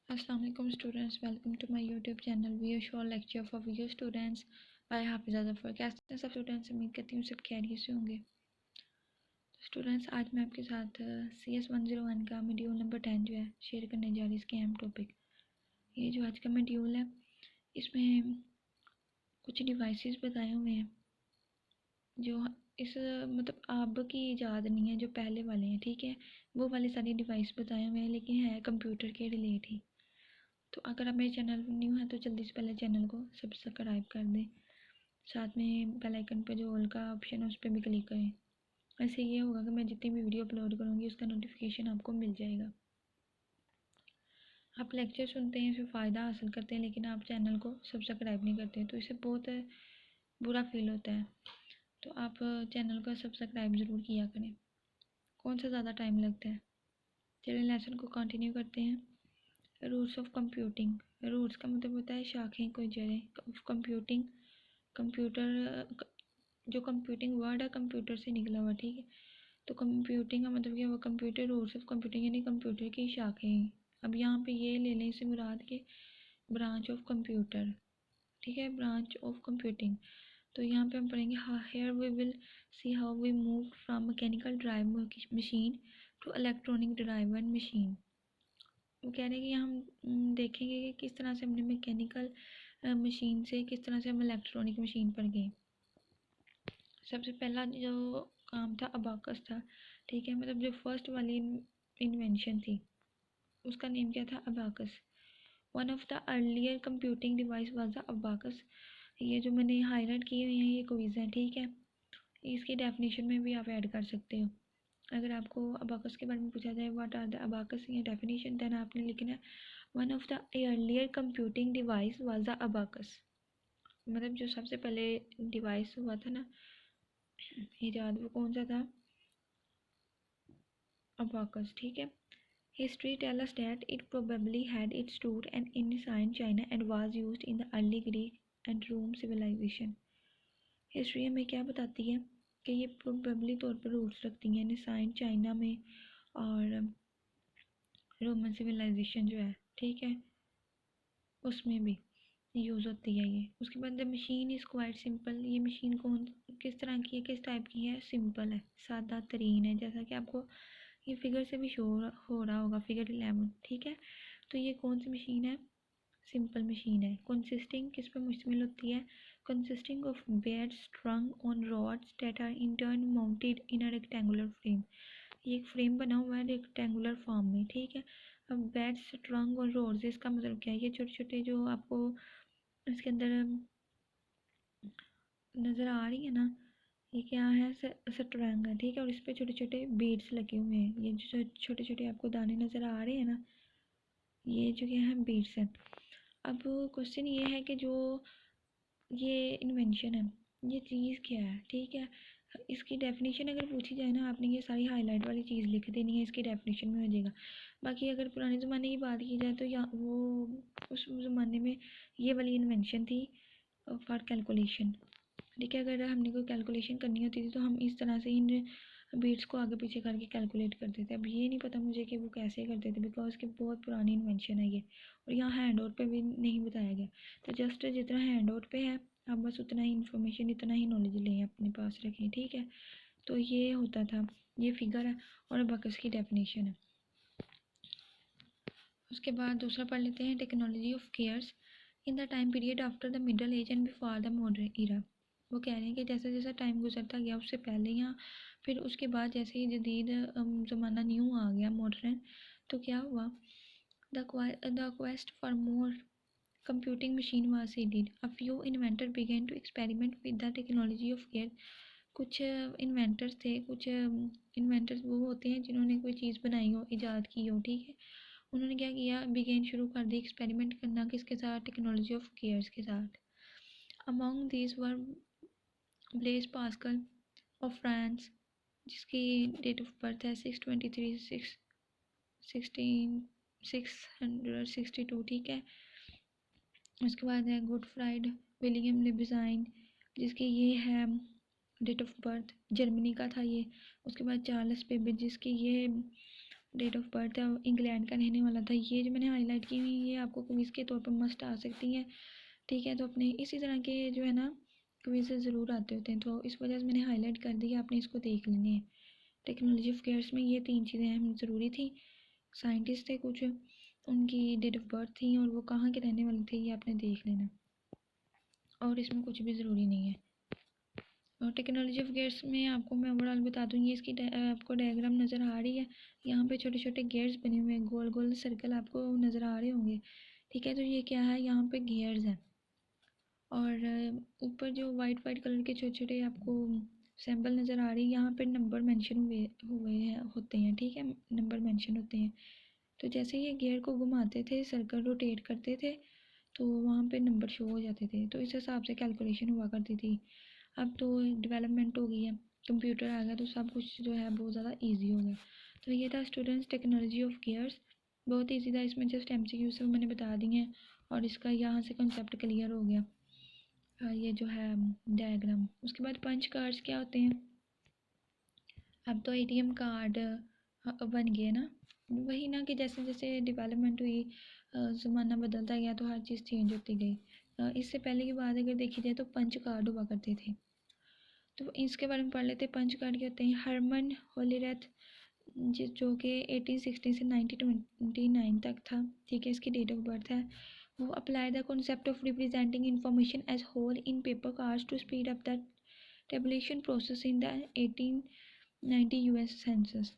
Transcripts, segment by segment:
Assalamualaikum students, welcome to my YouTube channel View Show lecture for View students by Hafiza Zafar. कैसे हैं सब students? उम्मीद करती हूँ सब खैरियत से होंगे। तो स्टूडेंट्स आज मैं आपके साथ CS 101 का मॉड्यूल नंबर 10 जो है शेयर करने जा रही हूँ। इसके अहम टॉपिक ये जो आज का मॉड्यूल है इसमें कुछ डिवाइसेस बताए हुए हैं जो इस मतलब अब की ईजाद नहीं है, जो पहले वाले हैं, ठीक है। वो वाले सारे डिवाइस बताए हुए हैं लेकिन है कंप्यूटर के रिलेट ही। तो अगर आप मेरे चैनल पर न्यू हैं तो जल्दी से पहले चैनल को सब्सक्राइब कर दें, साथ में बेल आइकन पर जो ऑल का ऑप्शन है उस पर भी क्लिक करें। ऐसे ये होगा कि मैं जितनी भी वीडियो अपलोड करूँगी उसका नोटिफिकेशन आपको मिल जाएगा। आप लेक्चर सुनते हैं, फिर फ़ायदा हासिल करते हैं, लेकिन आप चैनल को सब्सक्राइब नहीं करते तो इससे बहुत बुरा फील होता है। तो आप चैनल को सब्सक्राइब ज़रूर किया करें। कौन सा ज़्यादा टाइम लगता है? चलिए लेसन को कंटिन्यू करते हैं। Roots of computing. रूट्स का मतलब होता है शाखें, कोई जड़ें। कंप्यूटिंग, कंप्यूटर, जो कंप्यूटिंग वर्ड है कंप्यूटर से निकला हुआ, ठीक है। तो कंप्यूटिंग का मतलब क्या हुआ? कंप्यूटर, रूट्स ऑफ कंप्यूटिंग यानी कंप्यूटर की शाखें। अब यहाँ पे ये ले लें, इसे मुराद के ब्रांच ऑफ कंप्यूटर, ठीक है, ब्रांच ऑफ कंप्यूटिंग। तो यहाँ पे हम पढ़ेंगे here we will see how we move from mechanical drive machine to electronic driven machine. वो कह रहे हैं कि हम देखेंगे कि किस तरह से हमने मैकेनिकल मशीन से किस तरह से हम इलेक्ट्रॉनिक मशीन पर गए। सबसे पहला जो काम था अबाकस था, ठीक है। मतलब जो फर्स्ट वाली इन्वेंशन थी उसका नेम क्या था? Abacus. One of the earlier computing device was the abacus. ये जो मैंने हाईलाइट किए हुए हैं ये क्विज है, ठीक है। इसकी डेफिनेशन में भी आप ऐड कर सकते हो। अगर आपको अबाकस के बारे में पूछा जाए व्हाट आर द अबाकस या डेफिनेशन, देन आपने लिखना है one of the earlier computing device was the abacus. मतलब जो सबसे पहले डिवाइस हुआ था ना ईजाद, वो कौन सा था? अबाकस, ठीक है। History tells us that it probably had its root in ancient China and was used in the early Greek and Rome civilization. History हमें क्या बताती है कि ये प्रोबेबली तौर पर रूट्स रखती हैं एंशिएंट चाइना में और रोमन सिविलाइजेशन जो है, ठीक है, उसमें भी यूज़ होती है ये। उसके बाद the machine is quite simple. ये मशीन कौन किस तरह की है, किस टाइप की है? सिंपल है, सादा तरीन है, जैसा कि आपको ये फिगर से भी शो हो रहा होगा, फिगर 11, ठीक है। तो ये कौन सी मशीन है? सिंपल मशीन है। कंसिस्टिंग किस पे मुश्तमिल होती है? Consisting of beads strung on rods that are in turn mounted in a rectangular frame. ये एक फ्रेम बना हुआ है रेक्टेंगुलर फॉर्म में, ठीक है। अब बेड्स स्ट्रंग ऑन रॉड्स, इसका मतलब क्या है? ये छोटे छोटे जो आपको इसके अंदर नज़र आ रही है ना, ये क्या है? स्ट्रैंग है, ठीक है। और इस पर छोटे छोटे बीड्स लगे हुए हैं। ये जो छोटे छोटे आपको दाने नज़र आ रहे हैं ना, ये जो क्या है? बीड्स हैं। अब क्वेश्चन ये है कि जो ये इन्वेंशन है ये चीज़ क्या है, ठीक है। इसकी डेफिनेशन अगर पूछी जाए ना, आपने ये सारी हाईलाइट वाली चीज़ लिख देनी है, इसकी डेफिनेशन में हो जाएगा। बाकी अगर पुराने ज़माने की बात की जाए तो या वो उस ज़माने में ये वाली इन्वेंशन थी फॉर कैलकुलेशन, ठीक है। अगर हमने कोई कैलकुलेशन करनी होती थी तो हम इस तरह से इन बीट्स को आगे पीछे करके कैलकुलेट करते थे। अब ये नहीं पता मुझे कि वो कैसे करते थे, बिकॉज कि बहुत पुरानी इन्वेंशन है ये, और यहाँ हैंड आउट पे भी नहीं बताया गया। तो जस्ट जितना हैंड आउट पे है आप बस उतना ही इन्फॉर्मेशन, इतना ही नॉलेज लें, अपने पास रखें, ठीक है। तो ये होता था, ये फिगर है और अबाकस की डेफिनेशन है। उसके बाद दूसरा पढ़ लेते हैं technology of gears in the time period after the middle age and before the modern era. वो कह रहे हैं कि जैसा जैसा टाइम गुजरता गया उससे पहले या फिर उसके बाद जैसे ही जदीद ज़माना न्यू आ गया, मॉडर्न, तो क्या हुआ? The quest for more computing machine was seeded. A few inventors began to experiment with the technology of gear. कुछ इन्वेंटर्स थे, कुछ इन्वेंटर्स वो होते हैं जिन्होंने कोई चीज़ बनाई हो, इजाद की हो, ठीक है। उन्होंने क्या किया? बिगेन शुरू कर दी एक्सपेरिमेंट करना, किसके साथ? टेक्नोलॉजी ऑफ गेयर्स के साथ। Among these were Blaise Pascal of France, जिसकी डेट ऑफ बर्थ है 6/23/662, ठीक है। उसके बाद है गुड फ्राइड विलियम लिबजाइन, जिसकी ये है डेट ऑफ बर्थ, जर्मनी का था ये। उसके बाद चार्ल्स बेबेज, जिसकी ये डेट ऑफ बर्थ है, इंग्लैंड का रहने वाला था। ये जो मैंने हाईलाइट की हुई ये आपको क्विज़ के तौर पर मस्ट आ सकती हैं, ठीक है। तो अपने इसी तरह के जो है ना क्विज़ ज़रूर आते होते हैं, तो इस वजह से मैंने हाईलाइट कर दी, आपने इसको देख लेने हैं। टेक्नोलॉजी ऑफ केयर्स में ये 3 चीज़ें अहम ज़रूरी थी। साइंटिस्ट थे कुछ, उनकी डेट ऑफ बर्थ थी और वो कहाँ के रहने वाले थे ये आपने देख लेना, और इसमें कुछ भी ज़रूरी नहीं है। और टेक्नोलॉजी ऑफ गेयर्स में आपको मैं ओवरऑल बता दूँ, ये इसकी आपको डायग्राम नज़र आ रही है। यहाँ पे छोटे छोटे गेयर्स बने हुए हैं, गोल गोल सर्कल आपको नज़र आ रहे होंगे, ठीक है। तो ये क्या है, यहाँ पे गेयर्स हैं, और ऊपर जो वाइट वाइट कलर के छोटे छोटे आपको सैम्पल नज़र आ रही है, यहाँ पे नंबर मेंशन हुए हैं होते हैं, ठीक है, नंबर मेंशन होते हैं। तो जैसे ये गियर को घुमाते थे, सर्कल रोटेट करते थे, तो वहाँ पे नंबर शो हो जाते थे। तो इस हिसाब से कैलकुलेशन हुआ करती थी। अब तो डेवलपमेंट हो गई है, कंप्यूटर आ गया, तो सब कुछ जो है बहुत ज़्यादा इजी हो गया। तो ये था स्टूडेंट्स टेक्नोलॉजी ऑफ गियर्स, बहुत ईजी था। इसमें जस्ट MCQ से मैंने बता दी हैं, और इसका यहाँ से कंसेप्ट क्लियर हो गया। ये जो है डायग्राम, उसके बाद पंच कार्ड्स क्या होते हैं। अब तो ATM कार्ड बन गए ना, वही ना कि जैसे जैसे डेवलपमेंट हुई, ज़माना बदलता गया, तो हर चीज़ चेंज होती गई। इससे पहले की बात अगर देखी जाए तो पंच कार्ड हुआ करते थे, तो इसके बारे में पढ़ लेते। पंच कार्ड क्या होते हैं। हरमन होलीरथ जो कि 1860 से 1929 तक था, ठीक है, इसकी डेट ऑफ बर्थ है। वो apply the concept of representing information as hole in paper cards to speed up the tabulation process in the 1890 US census.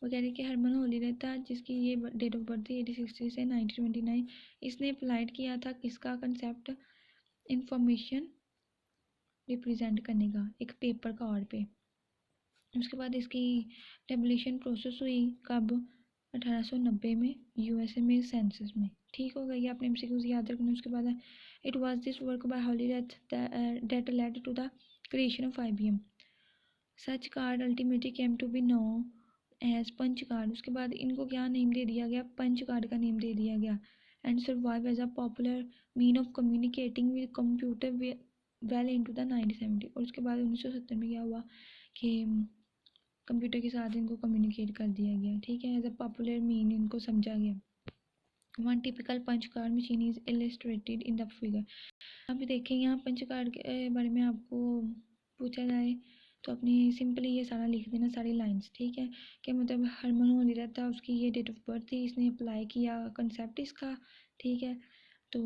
वो कह रहे कि हरमन होलीरथ था, जिसकी ये डेट ऑफ बर्थ थी 1860 से 1929। इसने अप्लाइड किया था किसका कंसेप्ट, इंफॉर्मेशन रिप्रेजेंट करने का एक पेपर कार्ड पे। उसके बाद इसकी टेबुलेशन प्रोसेस हुई कब, 1890 में USA में सेंसस में, ठीक हो गया। ये आपने MCQs याद रखना। उसके बाद है it was this work by Hollerith that led to the creation of IBM। Such card ultimately came to be known as punch card. उसके बाद इनको क्या नेम दे दिया गया, पंच कार्ड का नेम दे दिया गया। And survive as a popular mean of communicating with computer well into the 1970। और उसके बाद 1970 में क्या हुआ कि कंप्यूटर के साथ इनको कम्युनिकेट कर दिया गया, ठीक है, एज अ पॉपुलर मीन इनको समझा गया। One typical punch card machine is illustrated in the figure. अभी देखें यहाँ पंच कार्ड के बारे में आपको पूछा जाए तो अपनी सिंपली ये सारा लिख देना, सारी लाइंस, ठीक है। कि मतलब हरमन होलीरथ था, उसकी ये डेट ऑफ बर्थ थी, इसने अप्लाई किया कंसेप्ट इसका, ठीक है। तो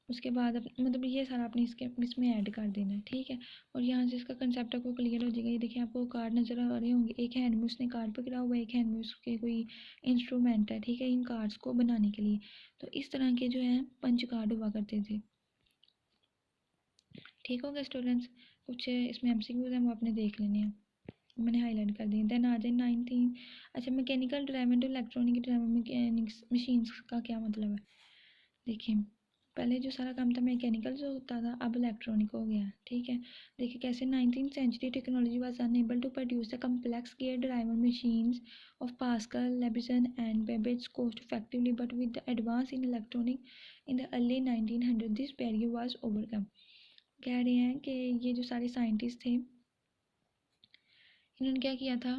उसके बाद मतलब ये सारा आपने इसमें ऐड कर देना है, ठीक है। और यहाँ से इसका कंसेप्ट आपको क्लियर हो जाएगा। ये देखिए आपको कार्ड नज़र आ रहे होंगे, एक हैंड में उसने कार्ड पकड़ा हुआ है, एक हैंड में उसके कोई इंस्ट्रूमेंट है, ठीक है, इन कार्ड्स को बनाने के लिए। तो इस तरह के जो है पंच कार्ड हुआ करते थे, ठीक हो गया स्टूडेंट्स। कुछ इसमें MCQs हैं वो आपने देख लेने हैं, मैंने हाईलाइट कर दिए। देन आ जाए 19। अच्छा, mechanical drive to electronic drive mechanics machines का क्या मतलब है। देखिए पहले जो सारा काम था मैकेनिकल जो होता था, अब इलेक्ट्रॉनिक हो गया, ठीक है। देखिए कैसे 19th century technology was unable to produce the complex gear driver machines of Pascal, Levison and Babbage cost effectively, but with the advance in electronic in the early 1900 this barrier was overcome। कह रहे हैं कि ये जो सारे scientist थे इन्होंने क्या किया था,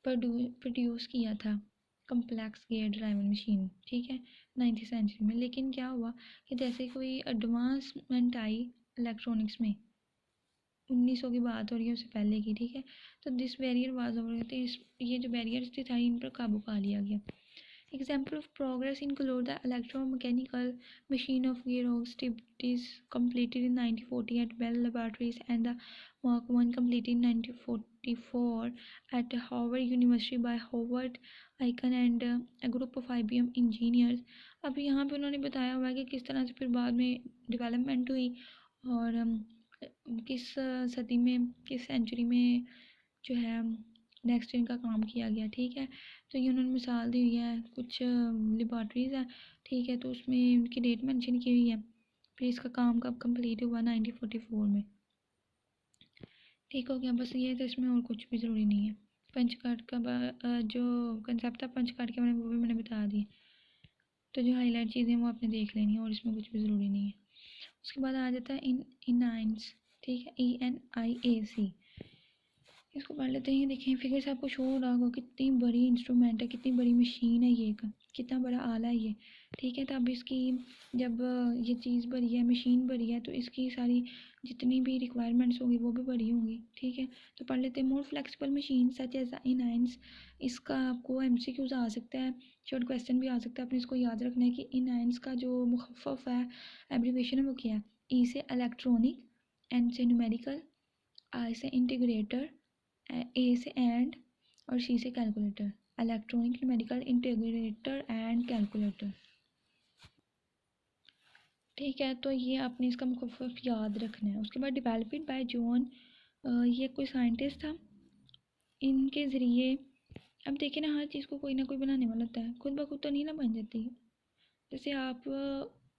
प्रोड्यूस किया था कम्प्लेक्स गियर ड्राइवर मशीन, ठीक है, 19th सेंचुरी में। लेकिन क्या हुआ कि जैसे कोई एडवांसमेंट आई इलेक्ट्रॉनिक्स में, 1900 की बात हो रही है, उससे पहले की, ठीक है। तो दिस बैरियर वाज ओवर, ये जो बैरियर्स थे था इन पर काबू पा लिया गया। Example of progress include the electromechanical machine of Gearbox activities completed in 1940 at Bell Laboratories and the Mark I completed in 1944 at Howard University by Howard Aiken and a group of IBM engineers। अब यहाँ पे उन्होंने बताया हुआ है कि किस तरह से फिर बाद में डेवलपमेंट हुई, और किस सदी में, किस सेंचुरी में जो है नेक्स्ट इनका काम किया गया, ठीक है। तो ये उन्होंने मिसाल दी हुई है, कुछ लेबॉर्ट्रीज़ है, ठीक है, तो उसमें उनकी डेट मेंशन की हुई है, फिर इसका काम कब कंप्लीट हुआ 1944 में, ठीक हो गया। बस ये तो इसमें और कुछ भी ज़रूरी नहीं है। पंच कार्ड का जो कंसेप्ट था पंच कार्ड के बारे में वो भी मैंने बता दी। तो जो हाईलाइट चीज़ें वो आपने देख लेनी है, और इसमें कुछ भी ज़रूरी नहीं है। उसके बाद आ जाता है इनाइंस, ठीक है, ENIAC। इसको पढ़ लेते हैं। देखें फिगर से आपको शो हो रहा होगा कितनी बड़ी इंस्ट्रूमेंट है, कितनी बड़ी मशीन है, ये एक कितना बड़ा आला है ये। ठीक है, तो अब इसकी जब ये चीज़ भरी है, मशीन भरी है, तो इसकी सारी जितनी भी रिक्वायरमेंट्स होंगी वो भी भरी होंगी। ठीक है, तो पढ़ लेते हैं। More flexible machine such as ENIAC. इसका आपको एमसीक्यूज आ सकता है, शॉर्ट क्वेश्चन भी आ सकता है। आपने इसको याद रखना है कि इनआइंस का जो मुखफ़फ़ है, एब्रीविएशन है, वो क्या है। ई से इलेक्ट्रॉनिक, एन से न्यूमेरिकल, आई से इंटीग्रेटर, ए से एंड और सी से calculator. Electronic, numerical, integrator and calculator. ठीक है, तो ये आपने इसका मुखफ़फ़ याद रखना है। उसके बाद डेवलप्ड बाय जॉन, ये कोई साइंटिस्ट था, इनके ज़रिए। अब देखिए ना, हर चीज़ को कोई ना कोई बनाने वाला होता है, खुद ब खुद तो नहीं ना बन जाती। जैसे आप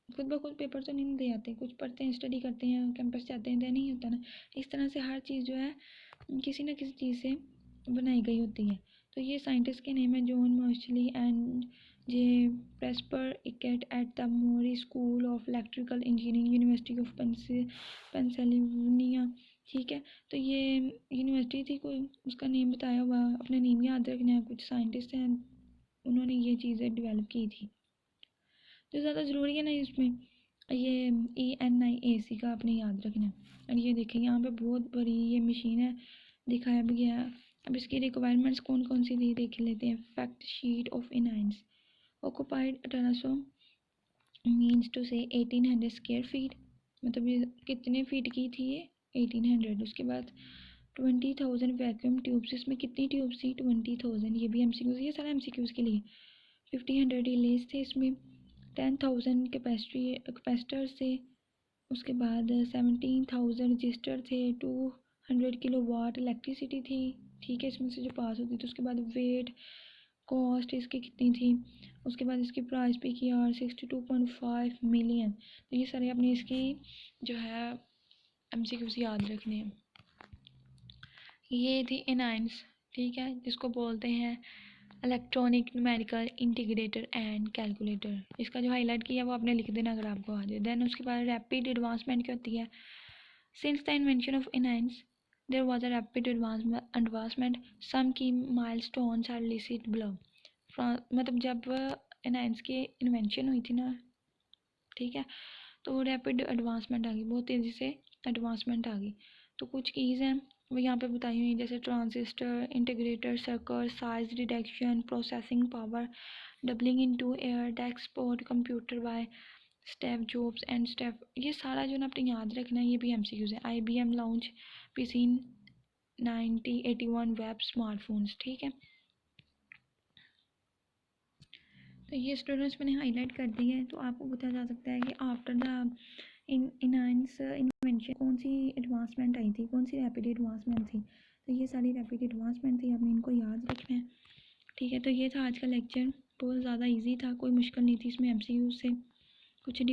खुद ब खुद पेपर तो नहीं दे आते, कुछ पढ़ते हैं, स्टडी करते हैं, कैंपस जाते हैं, देन नहीं होता ना। इस तरह से हर चीज़ जो है किसी न किसी चीज़ से बनाई गई होती है। तो ये साइंटिस्ट के नेम है John Mauchly and J Presper Eckert at the Moore School of Electrical Engineering, University of Pennsylvania. ठीक है, तो ये यूनिवर्सिटी थी कोई, उसका नेम बताया हुआ, अपना नेम याद रखना है। कुछ साइंटिस्ट हैं, उन्होंने ये चीज़ें डेवलप की थी। जो ज़्यादा ज़रूरी है ना इसमें, ये ENIAC का आपने याद रखना है। और ये देखें यहाँ पे बहुत बड़ी ये मशीन है, दिखाया भी गया है। अब इसकी रिक्वायरमेंट्स कौन कौन सी थी देख लेते हैं। Fact sheet of ENIAC occupied 1800 means to say 1800 square feet, मतलब ये कितने फीट की थी ये, 1800। उसके बाद 20,000 वैक्यूम ट्यूब्स, इसमें कितनी ट्यूब्स थी, 20,000। ये भी एमसीक्यूज, ये सारा एमसीक्यूज के लिए। 1500 रिलेज थे इसमें, 10,000 कैपेसिटर्स थे। उसके बाद 17,000 रजिस्टर थे, 200 किलोवाट इलेक्ट्रिसिटी थी। ठीक है, इसमें से जो पास होती थी। उसके बाद वेट, कॉस्ट इसकी कितनी थी। उसके बाद इसकी प्राइस पे की यार 62.5 मिलियन। तो ये सारे अपने इसकी जो है एमसीक्यूज याद रखने हैं। ये थी इनाइंस, ठीक है, जिसको बोलते हैं electronic, numerical, integrator and calculator. इसका जो हाईलाइट किया वो आपने लिख देना अगर आपको आ जाए। देन उसके बाद रैपिड एडवांसमेंट क्या होती है। Since the invention of ENIAC there was a rapid advancement, some key milestones are listed below. मतलब जब इनाइंस की इन्वेंशन हुई थी ना, ठीक है, तो रैपिड एडवांसमेंट आ गई, बहुत तेज़ी से एडवांसमेंट आ गई। तो कुछ कीज़ हैं वो यहाँ पे बताई हुई, जैसे transistor, integrator circuit, size reduction, processing power doubling into air, desktop computer by Steve Jobs and Steve. ये सारा जो ना आपने याद रखना है, ये भी एमसीक्यूज है। IBM launch PC 1981 web smartphones. ठीक है, तो ये स्टूडेंट्स मैंने हाईलाइट कर दी है। तो आपको बताया जा सकता है कि आफ्टर द इनाइंस इन्वेंशन कौन सी एडवांसमेंट आई थी, कौन सी रैपिड एडवांसमेंट थी। तो ये सारी रैपिड एडवांसमेंट थी, आपने इनको याद रखना है। ठीक है, तो ये था आज का लेक्चर, बहुत ज़्यादा इजी था, कोई मुश्किल नहीं थी इसमें। एमसीक्यू से कुछ